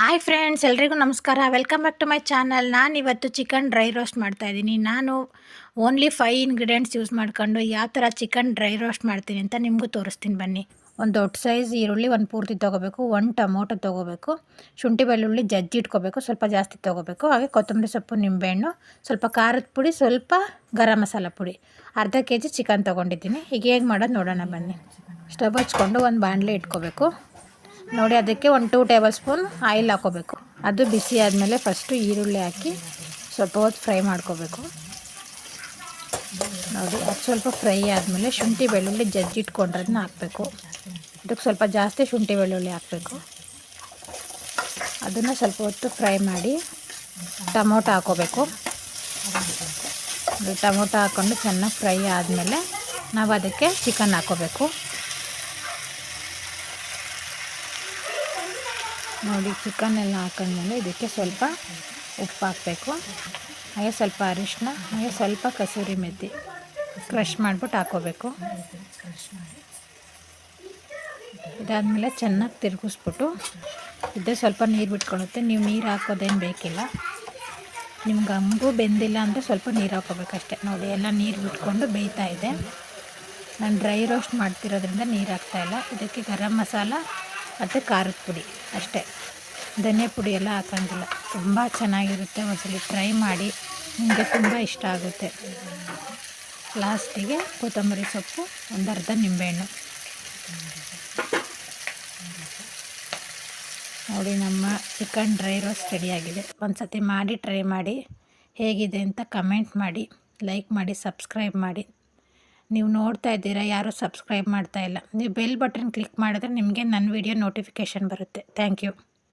Hi friends, ಎಲ್ರಿಗೂ ನಮಸ್ಕಾರ. Welcome back to my channel. ನಾನಿವತ್ತು ಚಿಕನ್ ಡ್ರೈ ರೋಸ್ಟ್ ಮಾಡ್ತಾಯಿದ್ದೀನಿ. ನಾನು ಓನ್ಲಿ 5 ಇಂಗ್ರೀಡಿಯೆಂಟ್ಸ್ ಯೂಸ್ ಮಾಡ್ಕೊಂಡು ಯಾವ ಥರ ಚಿಕನ್ ಡ್ರೈ ರೋಸ್ಟ್ ಮಾಡ್ತೀನಿ ಅಂತ ನಿಮಗೂ ತೋರಿಸ್ತೀನಿ ಬನ್ನಿ. ಒಂದು ದೊಡ್ಡ ಸೈಜ್ ಈರುಳ್ಳಿ ಒಂದು ಪೂರ್ತಿ ತೊಗೋಬೇಕು, 1 ಟೊಮೊಟೊ ತೊಗೋಬೇಕು, ಶುಂಠಿ ಬೆಳ್ಳುಳ್ಳಿ ಜಜ್ಜಿ ಇಟ್ಕೋಬೇಕು, ಸ್ವಲ್ಪ ಜಾಸ್ತಿ ತೊಗೋಬೇಕು, ಹಾಗೆ ಕೊತ್ತಂಬರಿ ಸೊಪ್ಪು, ನಿಂಬೆಹಣ್ಣು, ಸ್ವಲ್ಪ ಖಾರದ ಪುಡಿ, ಸ್ವಲ್ಪ ಗರಂ ಮಸಾಲ ಪುಡಿ, ಅರ್ಧ kg ಚಿಕನ್ ತೊಗೊಂಡಿದ್ದೀನಿ. ಈಗ ಹೇಗೆ ಮಾಡೋದು ನೋಡೋಣ ಬನ್ನಿ. ಸ್ಟವ್ ಹಚ್ಕೊಂಡು ಒಂದು ಬಾಣಲೆ ಇಟ್ಕೋಬೇಕು. ನೋಡಿ, ಅದಕ್ಕೆ ಒಂದು 2 ಟೇಬಲ್ ಸ್ಪೂನ್ ಆಯಿಲ್ ಹಾಕೋಬೇಕು. ಅದು ಬಿಸಿ ಆದಮೇಲೆ ಫಸ್ಟು ಈರುಳ್ಳಿ ಹಾಕಿ ಸ್ವಲ್ಪ ಹೊತ್ತು ಫ್ರೈ ಮಾಡ್ಕೋಬೇಕು. ನೋಡಿ, ಅದು ಸ್ವಲ್ಪ ಫ್ರೈ ಆದಮೇಲೆ ಶುಂಠಿ ಬೆಳ್ಳುಳ್ಳಿ ಜಜ್ಜಿಟ್ಕೊಂಡ್ರದನ್ನ ಹಾಕಬೇಕು. ಅದಕ್ಕೆ ಸ್ವಲ್ಪ ಜಾಸ್ತಿ ಶುಂಠಿ ಬೆಳ್ಳುಳ್ಳಿ ಹಾಕಬೇಕು. ಅದನ್ನು ಸ್ವಲ್ಪ ಹೊತ್ತು ಫ್ರೈ ಮಾಡಿ ಟೊಮೊಟೊ ಹಾಕೋಬೇಕು. ಟೊಮೊಟೊ ಹಾಕ್ಕೊಂಡು ಚೆನ್ನಾಗಿ ಫ್ರೈ ಆದಮೇಲೆ ನಾವು ಅದಕ್ಕೆ ಚಿಕನ್ ಹಾಕೋಬೇಕು. ನೋಡಿ, ಚಿಕನ್ ಎಲ್ಲ ಹಾಕೊಂಡ್ಮೇಲೆ ಇದಕ್ಕೆ ಸ್ವಲ್ಪ ಉಪ್ಪು ಹಾಕಬೇಕು, ಹಾಗೆ ಸ್ವಲ್ಪ ಅರಿಶಿನ, ಹಾಗೆ ಸ್ವಲ್ಪ ಕಸೂರಿ ಮೆಥಿ ಕ್ರಷ್ ಮಾಡಿಬಿಟ್ಟು ಹಾಕೋಬೇಕು. ಇದಾದಮೇಲೆ ಚೆನ್ನಾಗಿ ತಿರುಗಿಸ್ಬಿಟ್ಟು ಇದೇ ಸ್ವಲ್ಪ ನೀರು ಬಿಟ್ಕೊಳುತ್ತೆ. ನೀವು ನೀರು ಹಾಕೋದೇನು ಬೇಕಿಲ್ಲ. ನಿಮ್ಗೆ ಹಂಗೂ ಬೆಂದಿಲ್ಲ ಅಂದರೆ ಸ್ವಲ್ಪ ನೀರು ಹಾಕೋಬೇಕಷ್ಟೆ. ನೋಡಿ, ಎಲ್ಲ ನೀರು ಬಿಟ್ಕೊಂಡು ಬೇಯ್ತಾ ಇದೆ. ನಾನು ಡ್ರೈ ರೋಸ್ಟ್ ಮಾಡ್ತಿರೋದ್ರಿಂದ ನೀರು ಹಾಕ್ತಾಯಿಲ್ಲ. ಇದಕ್ಕೆ ಗರಂ ಮಸಾಲ ಮತ್ತು ಖಾರದ ಪುಡಿ ಅಷ್ಟೇ, ಧನಿಯಾ ಪುಡಿ ಎಲ್ಲ ಹಾಕೋಂಗಿಲ್ಲ. ತುಂಬ ಚೆನ್ನಾಗಿರುತ್ತೆ. ಒಂದ್ಸಲಿ ಟ್ರೈ ಮಾಡಿ, ನಿಮಗೆ ತುಂಬ ಇಷ್ಟ ಆಗುತ್ತೆ. ಲಾಸ್ಟಿಗೆ ಕೊತ್ತಂಬರಿ ಸೊಪ್ಪು, ಒಂದು ಅರ್ಧ ನಿಂಬೆಹಣ್ಣು. ನೋಡಿ, ನಮ್ಮ ಚಿಕನ್ ಡ್ರೈ ರೋಸ್ಟ್ ರೆಡಿಯಾಗಿದೆ. ಒಂದು ಸತಿ ಮಾಡಿ ಟ್ರೈ ಮಾಡಿ, ಹೇಗಿದೆ ಅಂತ ಕಮೆಂಟ್ ಮಾಡಿ, ಲೈಕ್ ಮಾಡಿ, ಸಬ್ಸ್ಕ್ರೈಬ್ ಮಾಡಿ. ನೀವು ನೋಡ್ತಾ ಇದ್ದೀರಾ, ಯಾರೂ ಸಬ್ಸ್ಕ್ರೈಬ್ ಮಾಡ್ತಾಯಿಲ್ಲ. ನೀವು ಬೆಲ್ ಬಟನ್ ಕ್ಲಿಕ್ ಮಾಡಿದ್ರೆ ನಿಮಗೆ ನನ್ನ ವಿಡಿಯೋ ನೋಟಿಫಿಕೇಷನ್ ಬರುತ್ತೆ. Thank you.